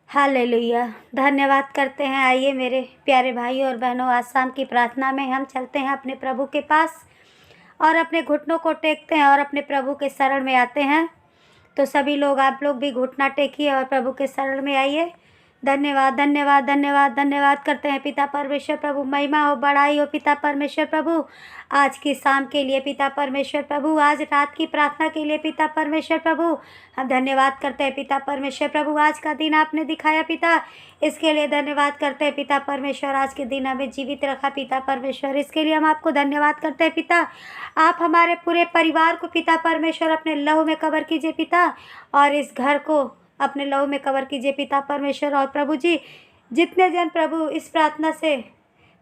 Hallelujah. धन्यवाद करते हैं। आइए मेरे प्यारे भाई और बहनों, आज शाम की प्रार्थना में हम चलते हैं अपने प्रभु के पास और अपने घुटनों को टेकते हैं और अपने प्रभु के शरण में आते हैं। तो सभी लोग, आप लोग भी घुटना टेकिए और प्रभु के शरण में आइए। धन्यवाद धन्यवाद धन्यवाद धन्यवाद करते हैं पिता परमेश्वर प्रभु। महिमा हो, बड़ाई हो पिता परमेश्वर प्रभु, आज की शाम के लिए पिता परमेश्वर प्रभु, आज रात की प्रार्थना के लिए पिता परमेश्वर प्रभु। हम धन्यवाद करते हैं पिता परमेश्वर प्रभु, आज का दिन आपने दिखाया पिता, इसके लिए धन्यवाद करते हैं पिता परमेश्वर। आज के दिन हमें जीवित रखा पिता परमेश्वर, इसके लिए हम आपको धन्यवाद करते हैं पिता। आप हमारे पूरे परिवार को पिता परमेश्वर अपने लहू में कवर कीजिए पिता, और इस घर को अपने लहू में कवर कीजिए पिता परमेश्वर। और प्रभु जी, जितने जन प्रभु इस प्रार्थना से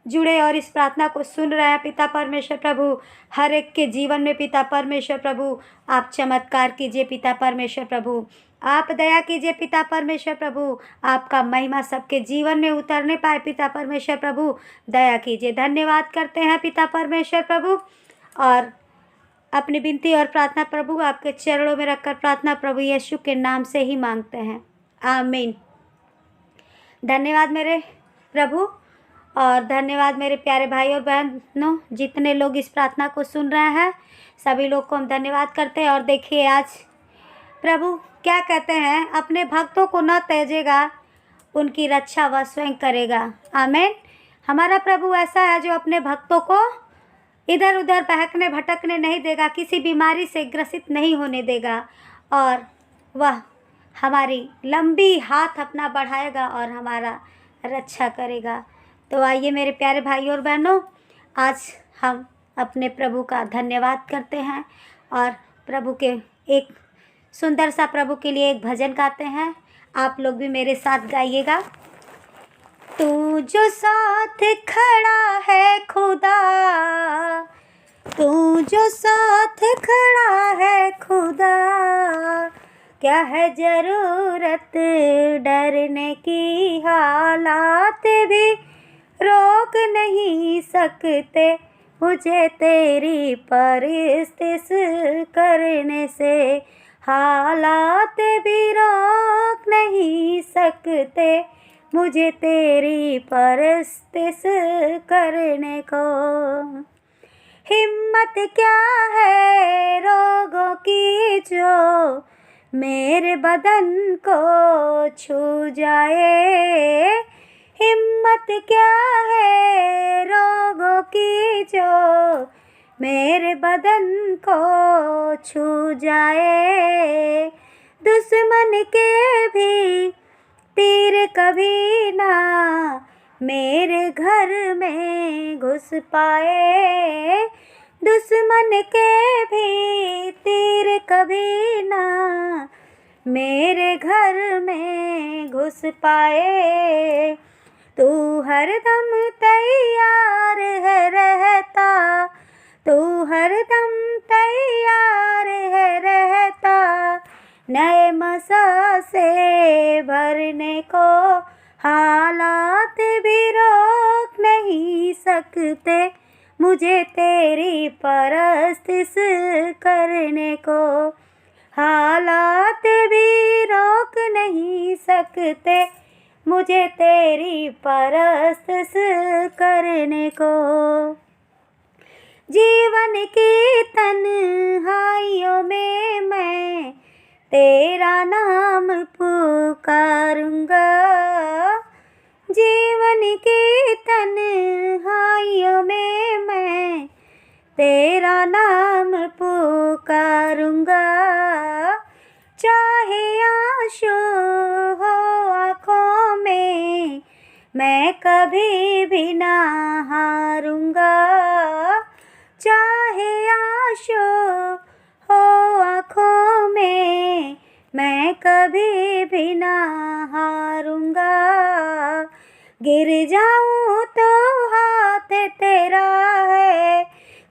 जुड़े और इस प्रार्थना को सुन रहे हैं पिता परमेश्वर प्रभु, हर एक के जीवन में पिता परमेश्वर प्रभु आप चमत्कार कीजिए पिता परमेश्वर प्रभु, आप दया कीजिए पिता परमेश्वर प्रभु, आपका महिमा सबके जीवन में उतरने पाए पिता परमेश्वर प्रभु, दया कीजिए। धन्यवाद करते हैं पिता परमेश्वर प्रभु, और अपनी विनती और प्रार्थना प्रभु आपके चरणों में रखकर प्रार्थना प्रभु यीशु के नाम से ही मांगते हैं, आमीन। धन्यवाद मेरे प्रभु, और धन्यवाद मेरे प्यारे भाई और बहनों, जितने लोग इस प्रार्थना को सुन रहे हैं सभी लोग को हम धन्यवाद करते हैं। और देखिए आज प्रभु क्या कहते हैं, अपने भक्तों को न त्याजेगा, उनकी रक्षा वह स्वयं करेगा, आमीन। हमारा प्रभु ऐसा है जो अपने भक्तों को इधर उधर बहकने भटकने नहीं देगा, किसी बीमारी से ग्रसित नहीं होने देगा, और वह हमारी लंबी हाथ अपना बढ़ाएगा और हमारा रक्षा करेगा। तो आइए मेरे प्यारे भाई और बहनों, आज हम अपने प्रभु का धन्यवाद करते हैं और प्रभु के एक सुंदर सा प्रभु के लिए एक भजन गाते हैं। आप लोग भी मेरे साथ गाइएगा। तू जो साथ खड़ा है खुदा, तू जो साथ खड़ा है खुदा, क्या है ज़रूरत डरने की, हालात भी रोक नहीं सकते मुझे तेरी परिस्थिति करने से, हालात भी रोक नहीं सकते मुझे तेरी परिस्थिति करने को। हिम्मत क्या है रोगों की जो मेरे बदन को छू जाए, हिम्मत क्या है रोगों की जो मेरे बदन को छू जाए, दुश्मन के भी तीर कभी ना मेरे घर में घुस पाए, दुश्मन के भी तीर कभी ना मेरे घर में घुस पाए, तू हरदम तैयार है रहता, तू हरदम तैयार है रहता, नए मसा से भरने को, हालात भी रोक नहीं सकते मुझे तेरी परिस्थिति करने को, हालात भी रोक नहीं सकते मुझे तेरी परिस्थिति करने को। जीवन की तन्हाइयों में मैं तेरा नाम पुकारूंगा, जीवन की तन्हाइयों में मैं तेरा नाम पुकारूंगा, चाहे आंसू हो आँखों में मैं कभी भी ना हारूंगा, चाहे आंसू हो आँखों में मैं कभी भी ना हारूंगा, गिर जाऊं तो हाथ तेरा है,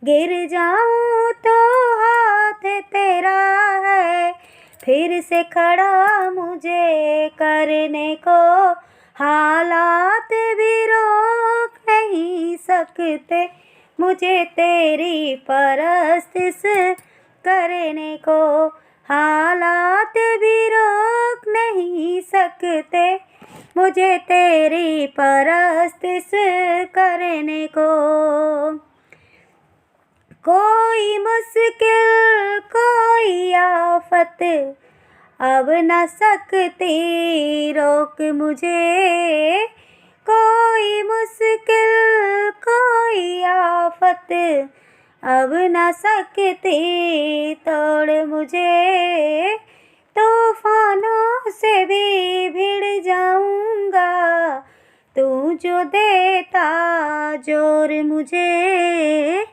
गिर जाऊं तो हाथ तेरा है, फिर से खड़ा मुझे करने को, हालात भी रोक नहीं सकते मुझे तेरी परिस्थिति करने को, हालात भी रोक नहीं सकते मुझे तेरी परस्तिश करने को। कोई मुश्किल कोई आफत अब न सकती रोक मुझे। कोई मुश्किल कोई आफत अब न सकती तोड़ मुझे। तूफानों से भी भिड़ जाऊंगा तू जो देता जोर मुझे।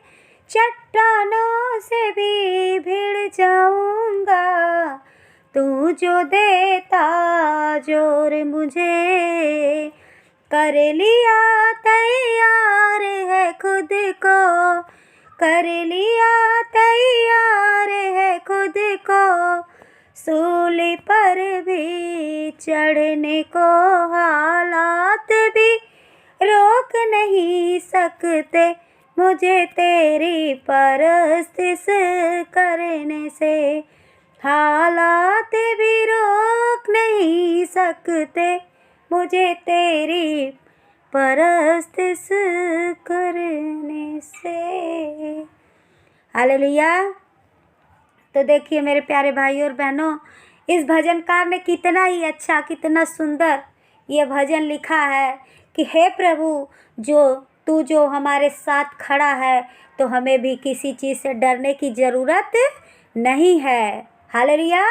चट्टानों से भी भिड़ जाऊंगा तू जो देता जोर मुझे। कर लिया तैयार है खुद को, कर लिया तैयार है खुद को। सूली पर भी चढ़ने को हालात भी रोक नहीं सकते मुझे तेरी परस्तिश करने से। हालात भी रोक नहीं सकते मुझे तेरी परस्तिश करने से। हालेलुया। तो देखिए मेरे प्यारे भाइयों और बहनों, इस भजनकार ने कितना ही अच्छा, कितना सुंदर ये भजन लिखा है कि हे प्रभु, तू जो हमारे साथ खड़ा है तो हमें भी किसी चीज़ से डरने की ज़रूरत नहीं है। हालेलुया।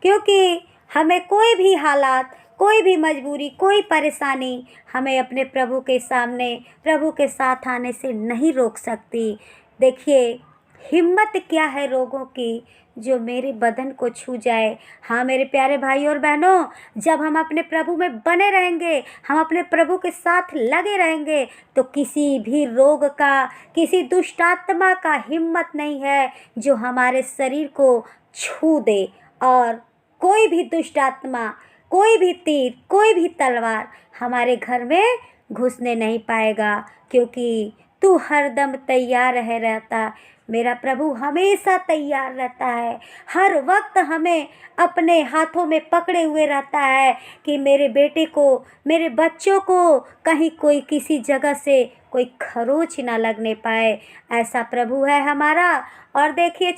क्योंकि हमें कोई भी हालात, कोई भी मजबूरी, कोई परेशानी हमें अपने प्रभु के सामने, प्रभु के साथ आने से नहीं रोक सकती। देखिए हिम्मत क्या है रोगों की जो मेरे बदन को छू जाए। हाँ मेरे प्यारे भाई और बहनों, जब हम अपने प्रभु में बने रहेंगे, हम अपने प्रभु के साथ लगे रहेंगे तो किसी भी रोग का, किसी दुष्ट आत्मा का हिम्मत नहीं है जो हमारे शरीर को छू दे। और कोई भी दुष्ट आत्मा, कोई भी तीर, कोई भी तलवार हमारे घर में घुसने नहीं पाएगा, क्योंकि तू हरदम तैयार रहता। मेरा प्रभु हमेशा तैयार रहता है, हर वक्त हमें अपने हाथों में पकड़े हुए रहता है कि मेरे बेटे को, मेरे बच्चों को कहीं कोई किसी जगह से कोई खरोच ना लगने पाए। ऐसा प्रभु है हमारा। और देखिए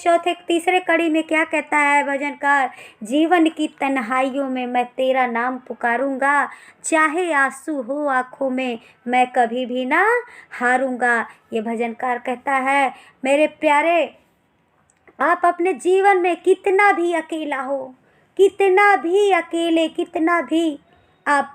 तीसरे कड़ी में क्या कहता है भजनकार, जीवन की तन्हाइयों में मैं तेरा नाम पुकारूंगा, चाहे आंसू हो आँखों में मैं कभी भी ना हारूंगा। ये भजनकार कहता है मेरे प्यारे, आप अपने जीवन में कितना भी अकेला हो, कितना भी अकेले, कितना भी आप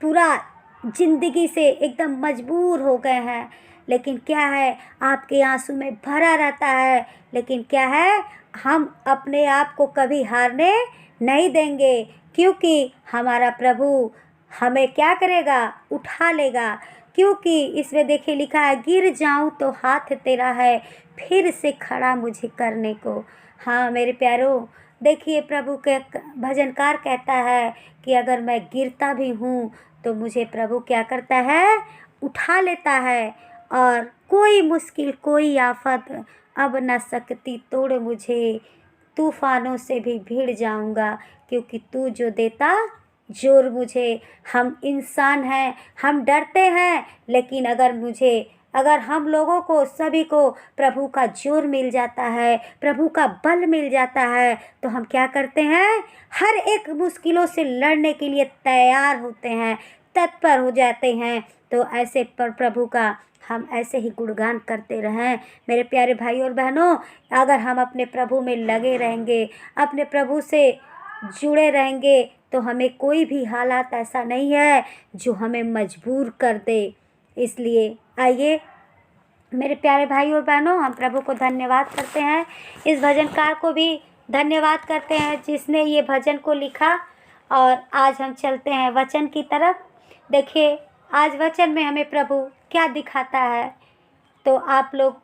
पूरा जिंदगी से एकदम मजबूर हो गए हैं, लेकिन क्या है आपके आंसू में भरा रहता है, लेकिन क्या है हम अपने आप को कभी हारने नहीं देंगे, क्योंकि हमारा प्रभु हमें क्या करेगा, उठा लेगा। क्योंकि इसमें देखिए लिखा है, गिर जाऊं तो हाथ तेरा है फिर से खड़ा मुझे करने को। हाँ मेरे प्यारों, देखिए प्रभु के भजनकार कहता है कि अगर मैं गिरता भी हूँ तो मुझे प्रभु क्या करता है, उठा लेता है। और कोई मुश्किल कोई आफत अब न सकती तोड़ मुझे, तूफानों से भी भिड़ जाऊंगा क्योंकि तू जो देता जोर मुझे। हम इंसान हैं, हम डरते हैं, लेकिन अगर हम लोगों को, सभी को प्रभु का जोर मिल जाता है, प्रभु का बल मिल जाता है, तो हम क्या करते हैं, हर एक मुश्किलों से लड़ने के लिए तैयार होते हैं, तत्पर हो जाते हैं। तो ऐसे पर प्रभु का हम ऐसे ही गुणगान करते रहें। मेरे प्यारे भाई और बहनों, अगर हम अपने प्रभु में लगे रहेंगे, अपने प्रभु से जुड़े रहेंगे, तो हमें कोई भी हालात ऐसा नहीं है जो हमें मजबूर कर दे। इसलिए आइए मेरे प्यारे भाई और बहनों, हम प्रभु को धन्यवाद करते हैं, इस भजनकार को भी धन्यवाद करते हैं जिसने ये भजन को लिखा। और आज हम चलते हैं वचन की तरफ। देखिए आज वचन में हमें प्रभु क्या दिखाता है, तो आप लोग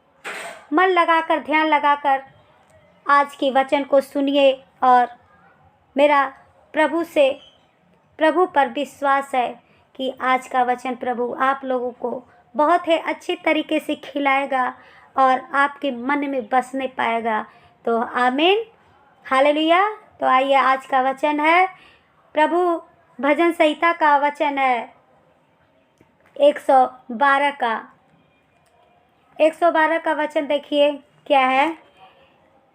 मन लगाकर, ध्यान लगाकर आज की वचन को सुनिए। और मेरा प्रभु पर विश्वास है कि आज का वचन प्रभु आप लोगों को बहुत ही अच्छी तरीके से खिलाएगा और आपके मन में बसने पाएगा। तो आमीन, हालेलुया। तो आइए आज का वचन है, प्रभु भजन संहिता का वचन है 112 का 112 का वचन देखिए क्या है।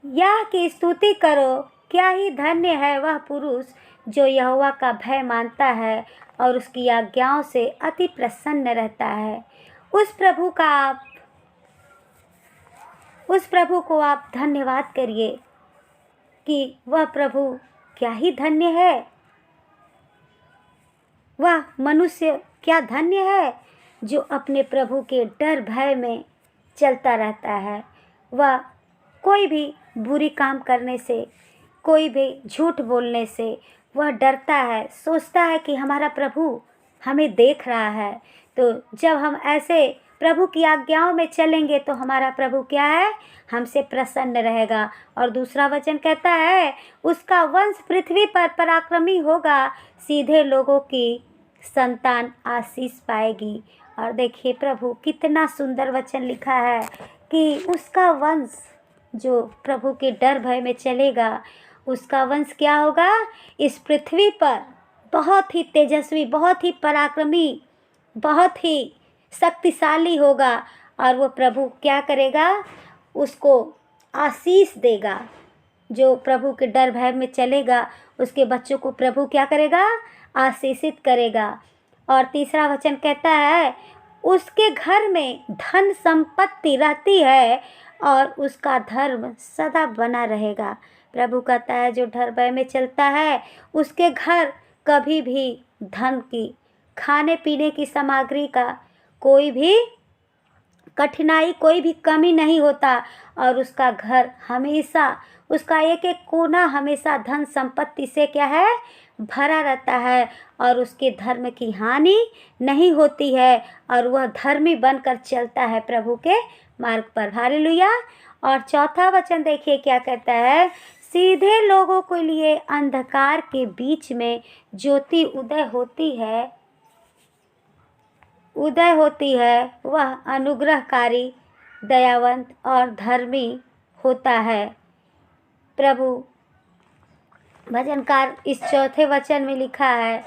यह की स्तुति करो, क्या ही धन्य है वह पुरुष जो यहोवा का भय मानता है और उसकी आज्ञाओं से अति प्रसन्न रहता है। उस प्रभु को आप धन्यवाद करिए कि वह प्रभु क्या ही धन्य है, वह मनुष्य क्या धन्य है जो अपने प्रभु के डर भय में चलता रहता है। वह कोई भी बुरी काम करने से, कोई भी झूठ बोलने से वह डरता है, सोचता है कि हमारा प्रभु हमें देख रहा है। तो जब हम ऐसे प्रभु की आज्ञाओं में चलेंगे तो हमारा प्रभु क्या है, हमसे प्रसन्न रहेगा। और दूसरा वचन कहता है उसका वंश पृथ्वी पर पराक्रमी होगा, सीधे लोगों की संतान आशीष पाएगी। और देखिए प्रभु कितना सुंदर वचन लिखा है कि उसका वंश जो प्रभु के डर भय में चलेगा, उसका वंश क्या होगा, इस पृथ्वी पर बहुत ही तेजस्वी, बहुत ही पराक्रमी, बहुत ही शक्तिशाली होगा। और वो प्रभु क्या करेगा, उसको आशीष देगा। जो प्रभु के डर भय में चलेगा उसके बच्चों को प्रभु क्या करेगा, आशीषित करेगा। और तीसरा वचन कहता है उसके घर में धन संपत्ति रहती है और उसका धर्म सदा बना रहेगा। प्रभु कहता है जो डर भय में चलता है उसके घर कभी भी धन की, खाने पीने की सामग्री का कोई भी कठिनाई, कोई भी कमी नहीं होता। और उसका घर हमेशा, उसका एक एक कोना हमेशा धन संपत्ति से क्या है, भरा रहता है। और उसके धर्म की हानि नहीं होती है और वह धर्मी बनकर चलता है प्रभु के मार्ग पर। हालेलुया। और चौथा वचन देखिए क्या कहता है, सीधे लोगों के लिए अंधकार के बीच में ज्योति उदय होती है, वह अनुग्रहकारी, दयावंत और धर्मी होता है। प्रभु भजनकार इस चौथे वचन में लिखा है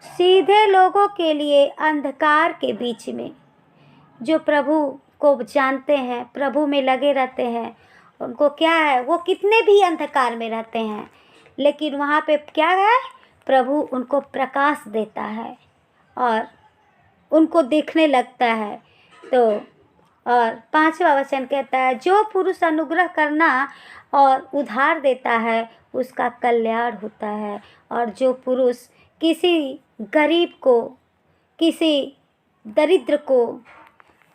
सीधे लोगों के लिए अंधकार के बीच में, जो प्रभु को जानते हैं, प्रभु में लगे रहते हैं, उनको क्या है, वो कितने भी अंधकार में रहते हैं लेकिन वहाँ पे क्या है, प्रभु उनको प्रकाश देता है और उनको देखने लगता है। तो और पांचवा वचन कहता है जो पुरुष अनुग्रह करना और उधार देता है उसका कल्याण होता है। और जो पुरुष किसी गरीब को, किसी दरिद्र को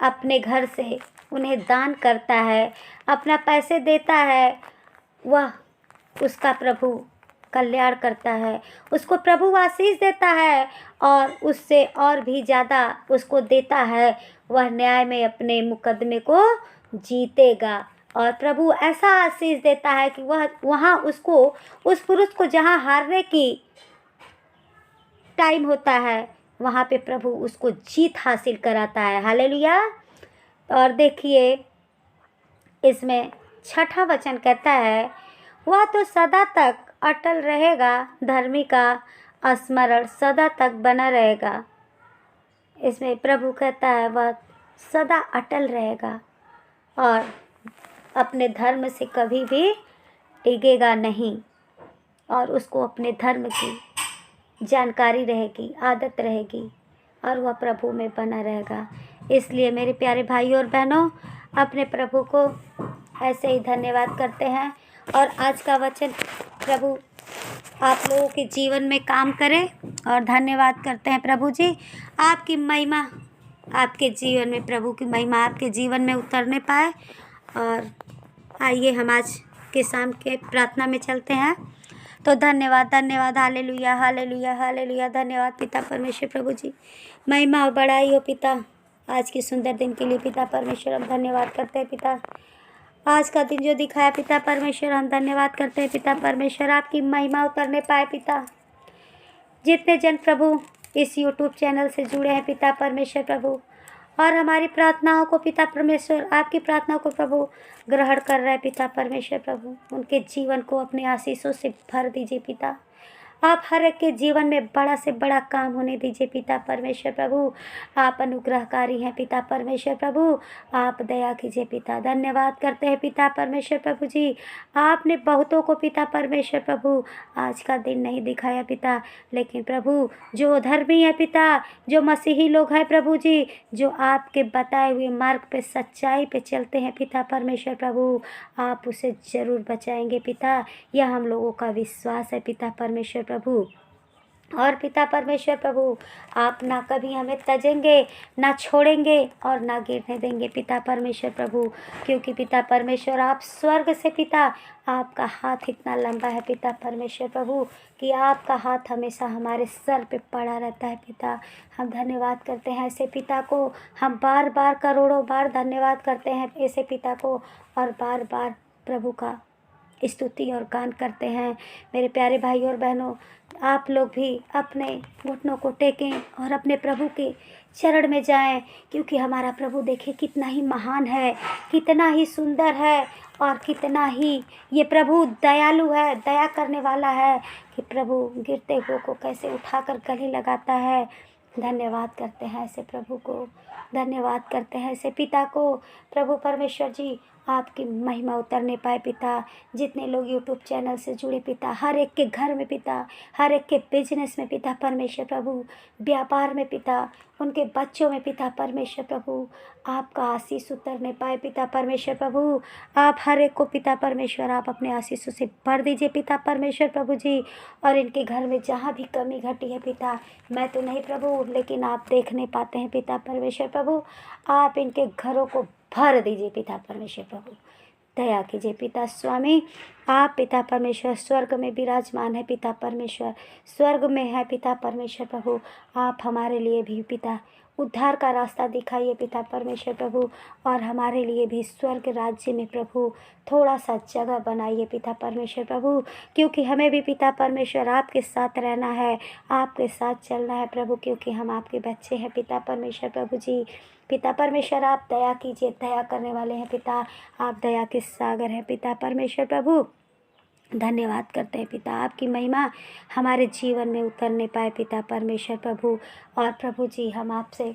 अपने घर से उन्हें दान करता है, अपना पैसे देता है, वह उसका प्रभु कल्याण करता है, उसको प्रभु आशीष देता है और उससे और भी ज़्यादा उसको देता है। वह न्याय में अपने मुकदमे को जीतेगा और प्रभु ऐसा आशीष देता है कि वह वहाँ उसको, उस पुरुष को जहाँ हारने की टाइम होता है वहाँ पे प्रभु उसको जीत हासिल कराता है। हालेलुया। और देखिए इसमें छठा वचन कहता है वह तो सदा तक अटल रहेगा, धर्मी का स्मरण सदा तक बना रहेगा। इसमें प्रभु कहता है वह सदा अटल रहेगा और अपने धर्म से कभी भी टिकेगा नहीं और उसको अपने धर्म की जानकारी रहेगी, आदत रहेगी और वह प्रभु में बना रहेगा। इसलिए मेरे प्यारे भाइयों और बहनों, अपने प्रभु को ऐसे ही धन्यवाद करते हैं और आज का वचन प्रभु आप लोगों के जीवन में काम करे और धन्यवाद करते हैं प्रभु जी, आपकी महिमा आपके जीवन में, प्रभु की महिमा आपके जीवन में उतरने पाए। और आइए हम आज के शाम के प्रार्थना में चलते हैं। तो धन्यवाद, धन्यवाद, हालेलुया, हालेलुया, हालेलुया। धन्यवाद पिता परमेश्वर, प्रभु जी महिमा और बड़ाई हो पिता, आज के सुंदर दिन के लिए पिता परमेश्वर हम धन्यवाद करते हैं। पिता आज का दिन जो दिखाया पिता परमेश्वर हम धन्यवाद करते हैं। पिता परमेश्वर आपकी महिमा उतरने पाए। पिता जितने जन प्रभु इस YouTube चैनल से जुड़े हैं पिता परमेश्वर प्रभु, और हमारी प्रार्थनाओं को पिता परमेश्वर, आपकी प्रार्थनाओं को प्रभु ग्रहण कर रहे हैं पिता परमेश्वर प्रभु, उनके जीवन को अपने आशीषों से भर दीजिए पिता। आप हर एक के जीवन में बड़ा से बड़ा काम होने दीजिए पिता परमेश्वर प्रभु। आप अनुग्रहकारी हैं पिता परमेश्वर प्रभु, आप दया कीजिए पिता। धन्यवाद करते हैं पिता परमेश्वर प्रभु जी, आपने बहुतों को पिता परमेश्वर प्रभु आज का दिन नहीं दिखाया पिता, लेकिन प्रभु जो धर्मी है पिता, जो मसीही लोग हैं प्रभु जी, जो आपके बताए हुए मार्ग पे सच्चाई पे चलते हैं पिता परमेश्वर प्रभु, आप उसे ज़रूर बचाएंगे पिता, यह हम लोगों का विश्वास है पिता परमेश्वर प्रभु। और पिता परमेश्वर प्रभु आप ना कभी हमें तजेंगे, ना छोड़ेंगे और ना गिरने देंगे पिता परमेश्वर प्रभु, क्योंकि पिता परमेश्वर आप स्वर्ग से पिता, आपका हाथ इतना लंबा है पिता परमेश्वर प्रभु कि आपका हाथ हमेशा हमारे सर पे पड़ा रहता है पिता। हम धन्यवाद करते हैं ऐसे पिता को, हम बार बार करोड़ों बार धन्यवाद करते हैं ऐसे पिता को, और बार बार प्रभु का स्तुति और गान करते हैं। मेरे प्यारे भाई और बहनों, आप लोग भी अपने घुटनों को टेकें और अपने प्रभु के चरण में जाएं, क्योंकि हमारा प्रभु देखिए कितना ही महान है, कितना ही सुंदर है, और कितना ही ये प्रभु दयालु है, दया करने वाला है, कि प्रभु गिरते हुए को कैसे उठाकर गले लगाता है। धन्यवाद करते हैं ऐसे प्रभु को, धन्यवाद करते हैं ऐसे पिता को। प्रभु परमेश्वर जी आपकी महिमा उतरने पाए पिता। जितने लोग यूट्यूब चैनल से जुड़े पिता, हर एक के घर में पिता, हर एक के बिजनेस में पिता परमेश्वर प्रभु, व्यापार में पिता, उनके बच्चों में पिता परमेश्वर प्रभु, आपका आशीष उतरने पाए पिता परमेश्वर प्रभु। आप हर एक को पिता परमेश्वर आप अपने आशीषों से भर दीजिए पिता परमेश्वर प्रभु जी। और इनके घर में जहाँ भी कमी घटी है पिता, मैं तो नहीं प्रभु, लेकिन आप देख नहीं पाते हैं पिता परमेश्वर प्रभु, आप इनके घरों को भर दीजिए पिता परमेश्वर प्रभु। दया कीजिए पिता स्वामी। आप पिता परमेश्वर स्वर्ग में विराजमान है पिता परमेश्वर, स्वर्ग में है पिता परमेश्वर प्रभु। आप हमारे लिए भी पिता उद्धार का रास्ता दिखाइए पिता परमेश्वर प्रभु, और हमारे लिए भी स्वर्ग राज्य में प्रभु थोड़ा सा जगह बनाइए पिता परमेश्वर प्रभु, क्योंकि हमें भी पिता परमेश्वर आपके साथ रहना है, आपके साथ चलना है प्रभु, क्योंकि हम आपके बच्चे हैं पिता परमेश्वर प्रभु जी। पिता परमेश्वर आप दया कीजिए, दया करने वाले हैं पिता, आप दया के सागर हैं पिता परमेश्वर प्रभु। धन्यवाद करते हैं पिता, आपकी महिमा हमारे जीवन में उतरने पाए पिता परमेश्वर प्रभु। और प्रभु जी हम आपसे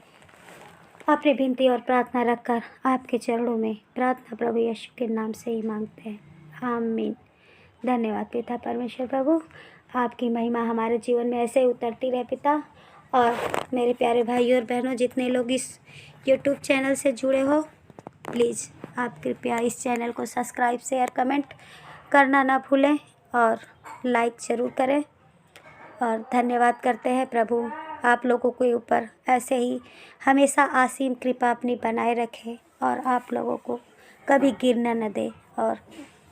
अपनी विनती और प्रार्थना रखकर आपके चरणों में प्रार्थना प्रभु यीशु के नाम से ही मांगते हैं, आमीन। धन्यवाद पिता परमेश्वर प्रभु, आपकी महिमा हमारे जीवन में ऐसे ही उतरती रहे पिता। और मेरे प्यारे भाइयों और बहनों, जितने लोग इस यूट्यूब चैनल से जुड़े हो, प्लीज़ आप कृपया इस चैनल को सब्सक्राइब शेयर कमेंट करना ना भूलें, और लाइक ज़रूर करें। और धन्यवाद करते हैं प्रभु आप लोगों के ऊपर ऐसे ही हमेशा असीम कृपा अपनी बनाए रखे, और आप लोगों को कभी गिरना न दे, और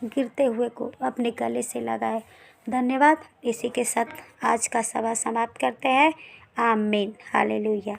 गिरते हुए को अपने गले से लगाए। धन्यवाद। इसी के साथ आज का सभा समाप्त करते हैं। आमीन। हालेलुया।